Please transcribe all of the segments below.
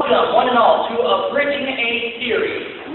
Welcome, one and all, to Abridging a Series.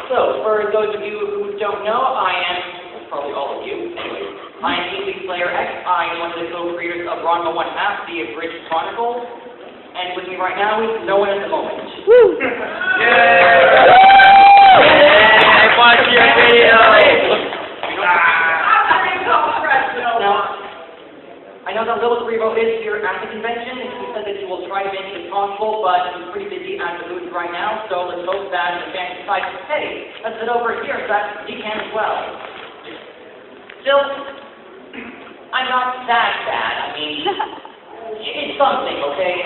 So, for those of you who don't know, I am, probably all of you, anyway, I am Elite Player X. I am one of the co-creators of Ranma 1/2, the Abridged Chronicles, and with me right now is no one at the moment. Woo! Yay! Watch your video! Now, I know that Lilith Revo is here at the convention, and he said that he will try to make it possible, but he's pretty busy at the booth right now, so let's hope that the fan decides, hey, let's head over here so that he can as well. Still, I'm not that bad. I mean, it's something, okay?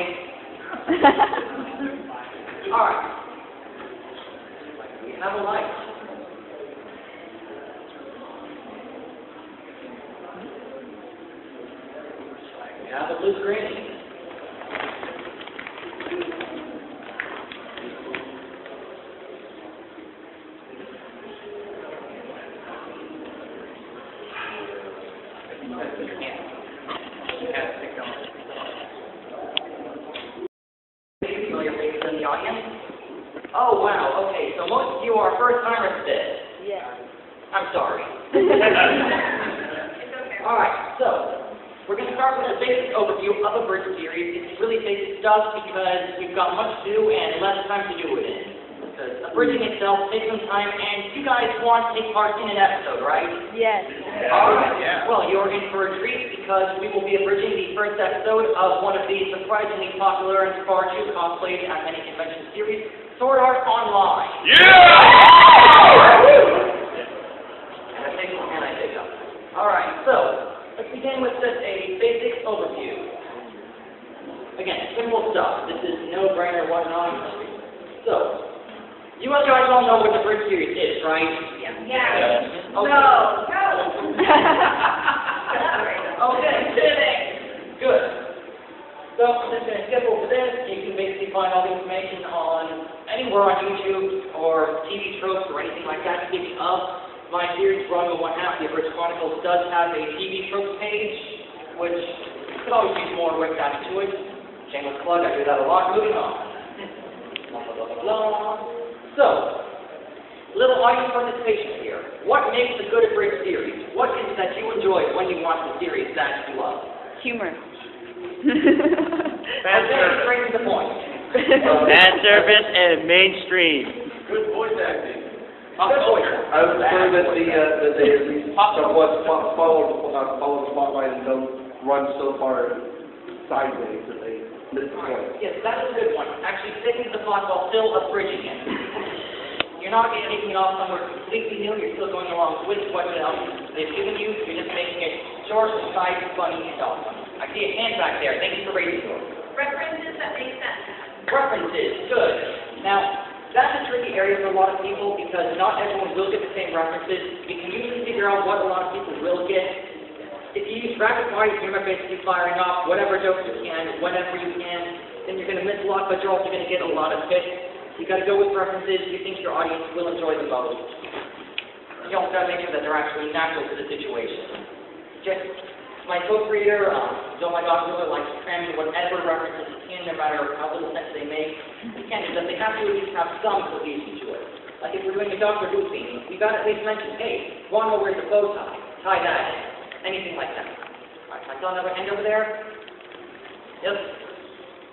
Alright. We have a light. We have a blue screen. Familiar faces in the audience? Oh, wow, okay, so most of you are first-timers to this. Yeah. I'm sorry. Alright, so, we're going to start with a basic overview of a bridge series. It's really basic stuff because we've got much to do and less time to do it in. Because abridging itself takes some time, and you guys want to take part in an episode, right? Yes. Alright, well, you're in for a treat because we will be abridging the first episode of one of the surprisingly popular and far too cosplayed at many convention series, Sword Art Online. And I take up. Alright, so, let's begin with just a basic overview. Again, simple stuff. This is no-brainer, what not. So, you guys all know what the bridge series is, right? Yeah. Okay. No. Okay. Good. So, I'm just going to skip over this. You can basically find all the information on anywhere on YouTube or TV tropes or anything like that. Speaking of, my series, Ranma 1/2, the Abridged Chronicles, does have a TV tropes page, which could always use more work added to it. Shameless plug, I do that a lot. Moving on. Blah, blah, blah, blah, blah. So, little audience participation here. What makes a good Abridged series? What is it that you enjoy when you watch the series that you love? Humor. Straight to the point. Fan service and mainstream. Good voice acting. Good voice. I would prefer that they at least somewhat follow the spotlight and don't run so far sideways that they miss the point. Yes, that is a good one. Actually, sticking to the plot while still abridging it. You're not taking it off somewhere completely new. You're still going along with what they've given you. You're just making it short, concise, funny, and awesome. I see a hand back there. Thank you for raising yours. References that make sense. References, good. Now, that's a tricky area for a lot of people because not everyone will get the same references. You can usually figure out what a lot of people will get. If you use rapid fire, you're basically firing off whatever jokes you can, whenever you can, then you're going to miss a lot, but you're also going to get a lot of hits. You got to go with references you think your audience will enjoy the most. You also got to make sure that they're actually natural to the situation. Just my co-creator, my Dr. likes to cram in whatever references he can, no matter how little sense they make. He can't do that. They have to at least have some cohesion to it. Like if we're doing a Doctor Who theme, we got to at least mention, hey, Wanda wears a bow tie. Tie that in. Anything like that. Alright, I saw another hand over there. Yep.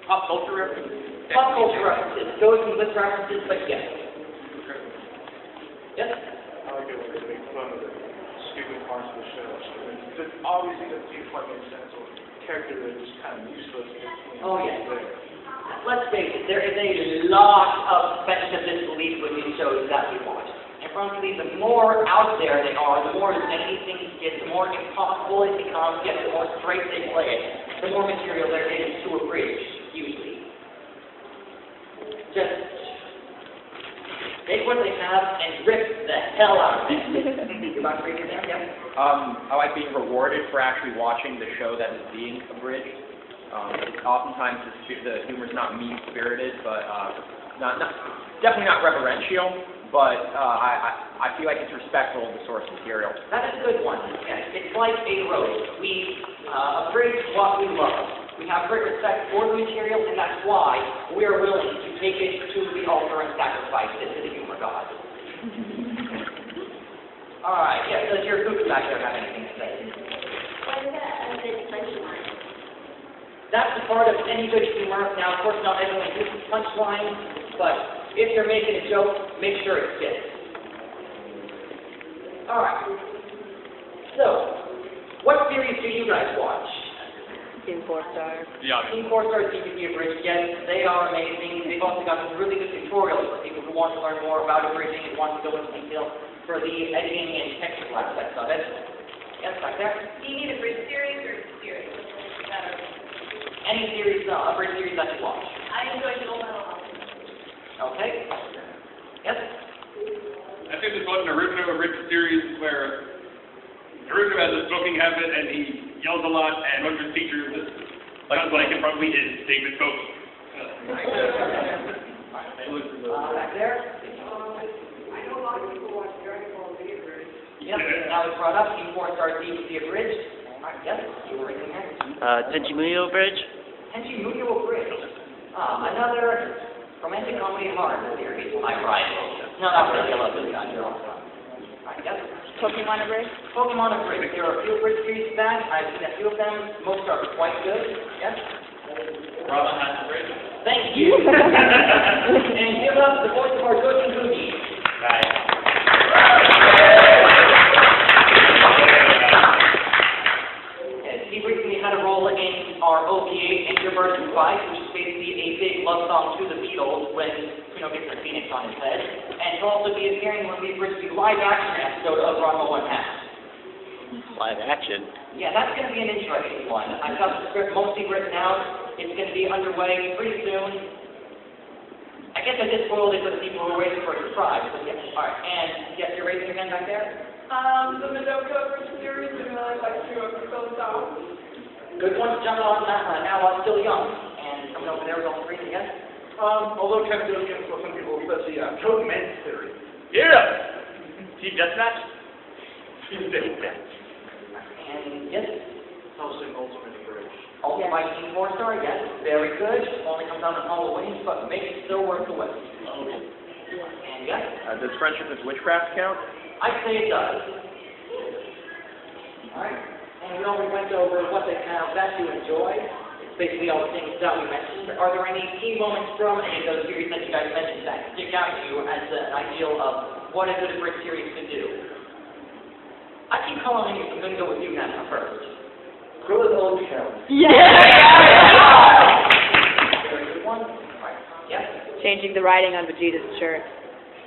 Pop culture references. Pop culture references. Those and with references, but yes. Yes? I like it when they make fun of the stupid parts of the show. But obviously that seems like makes sense, or character that is just kind of useless. Oh, yes. Let's face it, there is a lot of suspension of disbelief with these shows that we watch. And frankly, the more out there they are, the more zany things get, the more impossible it becomes, yet the more straight they play it, the more material there is to abridge, usually. Just take what they have and rip the hell out of it. You about to read your name? Yeah. I like being rewarded for actually watching the show that is being abridged. Oftentimes the humor is not mean-spirited, but definitely not reverential. But I feel like it's respectful of the source material. That is a good one. Yes. It's like a roast. We abridge what we love. We have great respect for the material, and that's why we are willing to take it to the altar and sacrifice it to the humor god. All right, yes, does your group back there have anything to say? What is a good punchline? That's the part of any good humor. Now, of course, not everyone uses punchlines, but if you're making a joke, make sure it fits. All right. So, what series do you guys watch? Team 4-star. Yeah. Team 4-star CPP Abridging, yes, they are amazing. They've also got some really good tutorials for people who want to learn more about Abridging and want to go into detail for the editing and technical aspects of it. Yes, back there. Do you need a bridge series or series? Better. Any series, Abridged series that you watch. I enjoy Dual Metal House. Okay. Yes? I think there's one Naruto Abridged series where Naruto has a smoking habit and he yells a lot, and one of his teachers sounds like it probably is David Bowie. Back there? I know a lot of people watch Dragon Ball Z Abridged. Yep, now it's brought up, Team 4-star CPP Abridged. All right, yes, you were raising your hand. Tenchi Muyo Bridge. Tenchi Muyo Bridge. Another romantic comedy horror series. I rival. No, not really. I love this guy. You're also. Alright, yes. Pokemon Abridged. Pokemon Abridged. There are a few Abridged series back. I've seen a few of them. Most are quite good. Yes. Brahma has a bridge. Thank you. And give up the voice of our Goji Guji. He recently had a role in our OVA Introvert and Vice, which is basically a big love song to the Beatles when gets the Phoenix on his head. And he'll also be appearing when we bridge the live action episode of Ranma 1/2. Live action. Yeah, that's going to be an interesting one. I've got the script mostly written out. It's going to be underway pretty soon. I guess I just spoiled it for the people who are waiting for a surprise. But yeah, all right. And yes, you're raising your hand back there. The Madoka Bridge series, I really like to episodes out. Good one to jump on that one. Now I'm still young, and coming over there with all three again. Although kind of doing it for some people, especially Code Men's theory. Yeah. Team Deathmatch. And yes, Helsing Ultimate Bridge. also by Team 4-star, yes, very good. Only comes out on Halloween, but makes it still worth the wait. And yes, Does Friendship with Witchcraft count? I'd say it does. Alright, and we already went over what they have that you enjoy. It's basically all the things that we mentioned. Are there any key moments from any of those series that you guys mentioned that stick out to you as an ideal of what a good Abridged series could do? I keep calling you, I'm going to go with you, Nana, first. Krilla's own challenge. Very good one. Alright, yes. Changing the writing on Vegeta's shirt.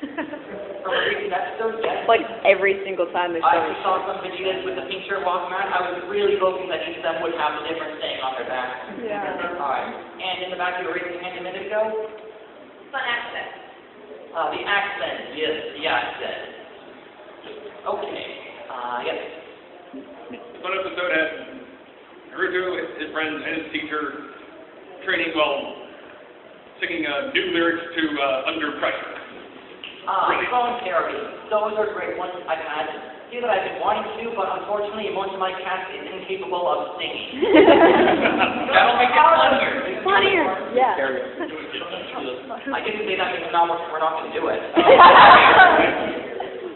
From a recent episode, yes. Like every single time they I show actually saw some Vegetas with the pink shirt walking around. I was really hoping that each of them would have a different saying on their back. Yeah. Alright. And in the back, you were raising your hand a minute ago? Fun accent. The accent. Yes, the accent. Okay. Yes. One episode had Naruto, his friends, and his teacher training while singing new lyrics to Under Pressure. Commentary. Those are great ones I've had. See that I've been wanting to, but unfortunately, most of my cast is incapable of singing. That'll make it funnier. Funnier. Yeah. I didn't say that because we're not going to do it.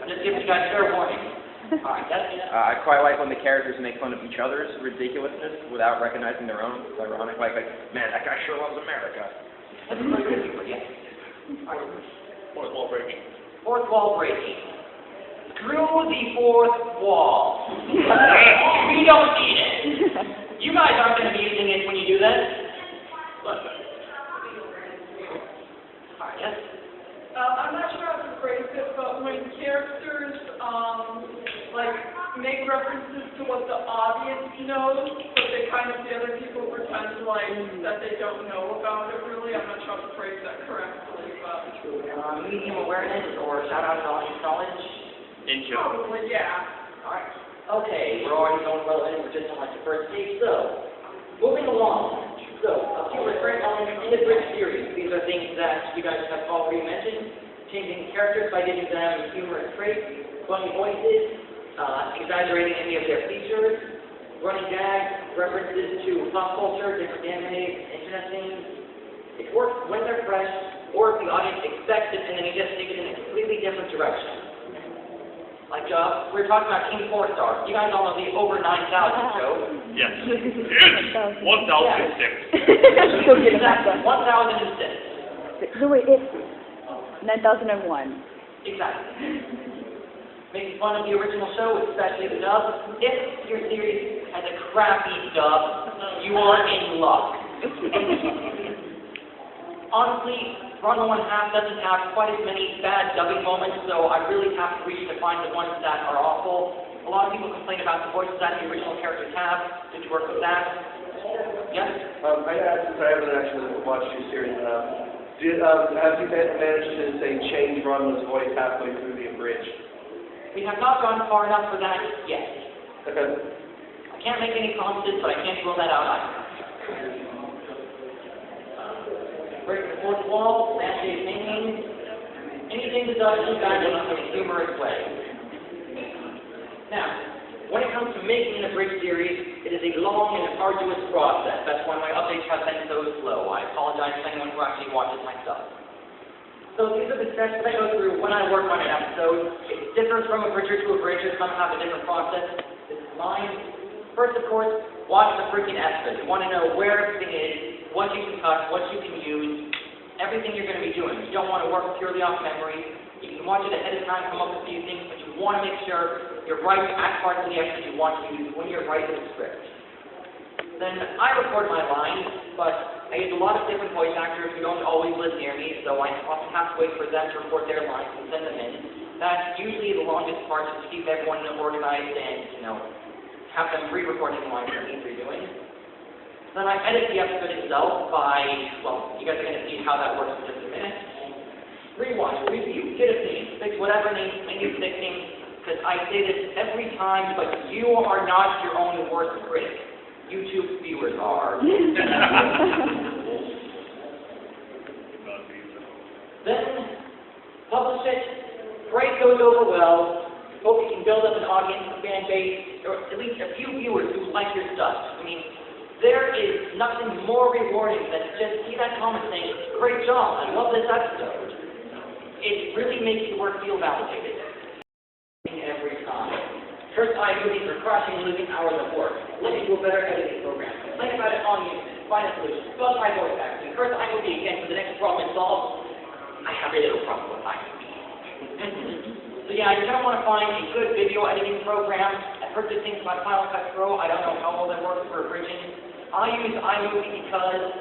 I'm just giving you guys fair warning. Alright, that's it. I quite like when the characters make fun of each other's ridiculousness without recognizing their own. It's ironic, like, man, that guy sure loves America. That's a pretty good one, yeah. Fourth wall breaking. Fourth wall breaking. Through the fourth wall. We don't need it. You guys aren't going to be using it when you do this. Alright, yes. I'm not sure how to phrase it, but when characters, make references to what the audience knows, but they kind of, the other people pretend that they don't know about it really. I'm not sure how to phrase that correctly, but. Medium awareness or shout out to audience knowledge? Intro. Probably, yeah. Alright. Okay, we're already going well in. We're just on like the first stage. So, moving along. So, a few recurring elements in the Bridge series. These are things that you guys have already mentioned. Changing characters by giving them humorous traits, funny voices, exaggerating any of their features, running gags, references to pop culture, different anime, internet things. It works when they're fresh, or if the audience expects it and then you just take it in a completely different direction. Like, we were talking about King 4 Star. You guys all know the over 9,000 show. Yes. Yes. 1,006. Go get it back. 1,006. No, wait, it's 9,001. Exactly. Making fun of the original show, especially the dub. If your series has a crappy dub, you are in luck. Honestly, Run 1/2 doesn't have quite as many bad dubbing moments, so I really have to reach to find the ones that are awful. A lot of people complain about the voices that the original characters have. Did you work with that? Yes? I asked, since I haven't actually watched your series enough, have you managed to, say, change Ron's voice halfway through the Abridged? We have not gone far enough for that yet. Okay. I can't make any promises, but I can't rule that out either. Breaking the fourth wall, landscape painting, anything that does impact in a humorous way. Now, when it comes to making an Abridged series, it is a long and arduous process. That's why my updates have been so slow. I apologize to anyone who actually watches my stuff. So these are the steps that I go through when I work on an episode. It differs from Abridger to Abridger. Some have a different process. This is mine. First, of course, watch the freaking episode. You want to know where everything is, what you can cut, what you can use, everything you're going to be doing. You don't want to work purely off memory. You can watch it ahead of time, come up with a few things, but you want to make sure you're writing at parts of the episode you want to use when you're writing the script. Then I record my lines, but I use a lot of different voice actors who don't always live near me, so I often have to wait for them to record their lines and send them in. That's usually the longest part, to keep everyone organized and, have them re-recording the lines that means they're doing. Then I edit the episode itself by, you guys are going to see how that works in just a minute. Rewatch, review, get a scene, fix whatever needs fixing, because I say this every time, but you are not your own worst critic. YouTube viewers are. Then, publish it, pray it goes over well, hope you can build up an audience, a fan base, or at least a few viewers who like your stuff. I mean, there is nothing more rewarding than to just see that comment saying, great job, I love this episode. It really makes your work feel validated. Every time. First movies are crushing, losing hours of work. Look into a better editing program. Think about it on YouTube. Find a solution. Bug my voice acting. First iMovie again for the next problem is solved. I have a little problem with iMovie. So yeah, you're going to want to find a good video editing program. I've heard good things about Final Cut Pro. I don't know how well that works for Abridging. I use iMovie because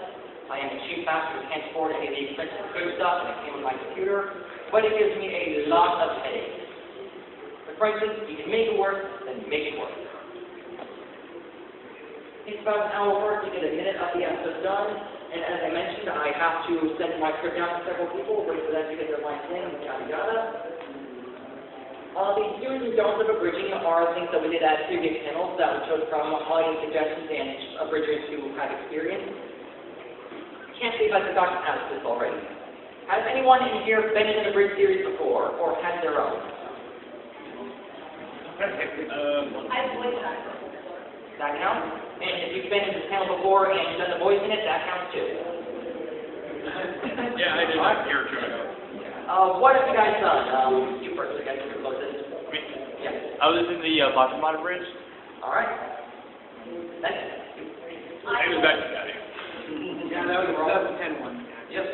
I am a cheap bastard who can't afford any of the expensive good stuff, and it came with my computer. But it gives me a lot of headaches. Frankly, you can make it work, then make it work. It's about an hour work to get a minute of the episode done, and as I mentioned, I have to send my script out to several people, wait for them to get their lines in, yada yada. The do's and don'ts of Abridging are things that we did at previous panels that we chose from audience suggestions and Abridgers who have experience. I can't believe I forgot to ask this already. Has anyone in here been in an Abridged series before, or had their own? I voice actor. That counts? And if you've been in this panel before and done the voice in it, that counts too. Yeah, I did that year or two ago. What have you guys done? You first, I guess you're closest. Me? Yeah. I was in the Boston Mod Bridge. Alright. Next. I was back to that. Yeah, no, you were all 10-1. Yep.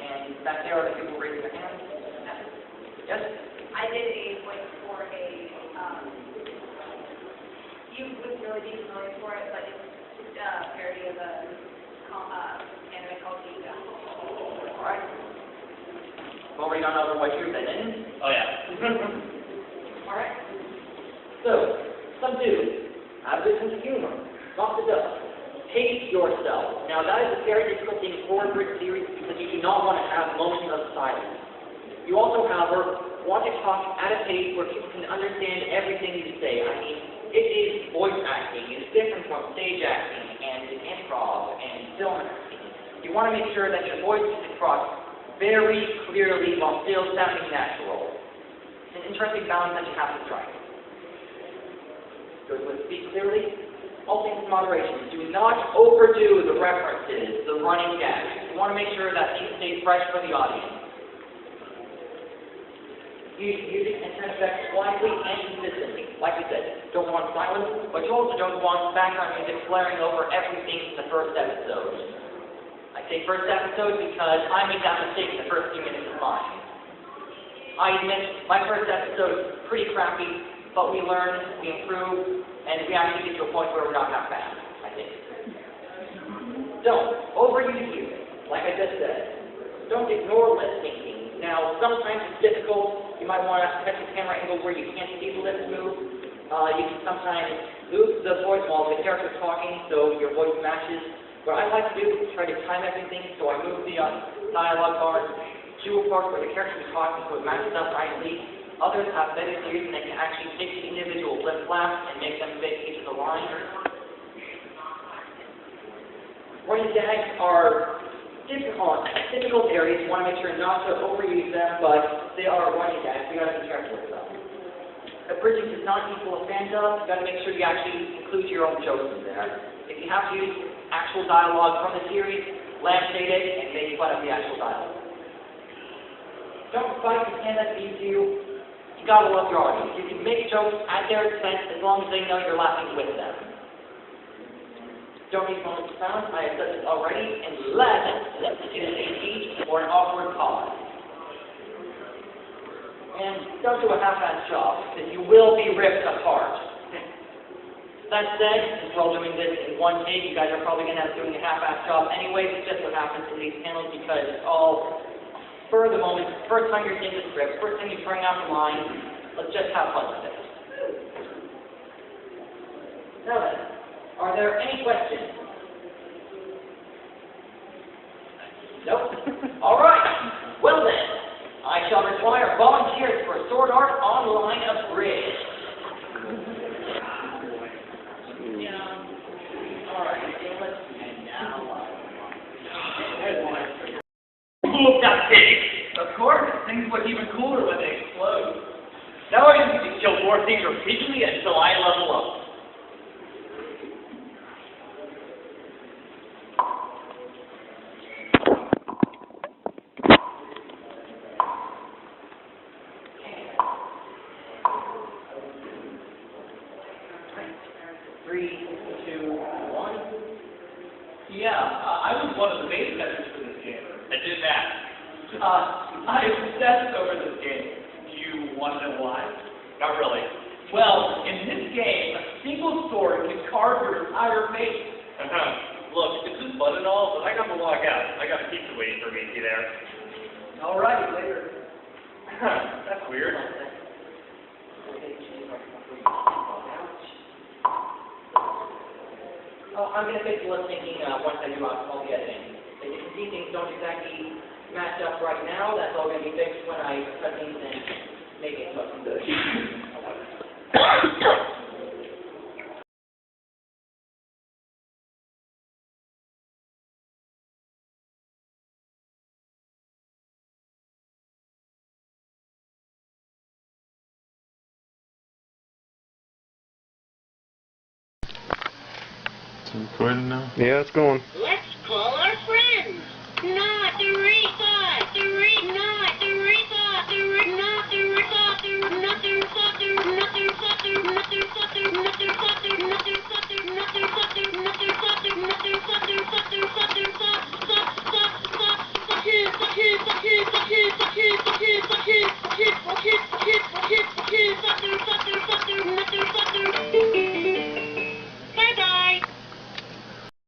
And back there are the people raising their hands. Yes? I did a voice for a, you wouldn't really be familiar for it, but it's just a parody of a anime called Giga. Alright. Already gone over what you've been in. Oh, yeah. Alright. So, some dudes. Have a good sense of humor. Talk the duck. Pace yourself. Now, that is a very difficult thing for a Brit series because you do not want to have moments of silence. You also, however, want to talk at a pace where people can understand everything you say. I mean, it is voice acting. It's different from stage acting and improv and film acting. You want to make sure that your voice is across very clearly while still sounding natural. It's an interesting balance that you have to strike. Good with speak clearly, all things in moderation. Do not overdo the references, the running gags. You want to make sure that these stay fresh for the audience. Use music and sound effects wisely and consistently. Like I said, don't want silence, but you also don't want background music flaring over everything in the first episode. I say first episode because I made that mistake in the first few minutes of mine. I admit, my first episode is pretty crappy, but we learn, we improve, and we actually get to a point where we're not that bad, I think. Don't overuse music, like I just said. Don't ignore lip syncing. Now, sometimes it's difficult. You might want to set the camera angle where you can't see the lips move. You can sometimes move the voice while the character's talking so your voice matches. What I like to do is try to time everything, so I move the dialogue part to a part where the character is talking so it matches up nicely. Others have better theories and they can actually take the individual lip flaps and make them fit each of the lines. Running gags are difficult areas. You want to make sure not to overuse them, but they are running gags. You got to be careful with them. Abridging does not equal a stand-up. You got to make sure you actually include your own jokes in there. If you have to use actual dialogue from the series, lampshade it and make fun of the actual dialogue. Don't fight the stand that feeds you. You gotta love your audience. You can make jokes at their expense as long as they know you're laughing with them. Don't use moments of silence. I have said this already, unless it is a speech or an awkward pause. And don't do a half-assed job, because you will be ripped apart. That said, since we're all doing this in one take, you guys are probably going to end up doing a half-assed job anyway. It's just what happens in these panels because it's all for the moment. First time you're seeing the script, first time you're trying out the line, let's just have fun with it. Now then, are there any questions? Nope. All right. Well then, I shall require volunteers for Sword Art Online Abridged. Cool that big. Of course, things look even cooler when they explode. Now I just need to kill more things repeatedly until I level up. I was one of the beta testers for this game. I did that. I obsessed over this game. Do you want to know why? Not really. Well, in this game, a single sword can carve your entire face. Look, this is fun and all, but I got to log out. I got a pizza waiting for me. See there? All right, later. That's weird. I'm going to fix the lip syncing once I do all the editing. If you can see things don't exactly match up right now, that's all going to be fixed when I cut things and make it look good. It's recording now? Yeah, it's going. Let's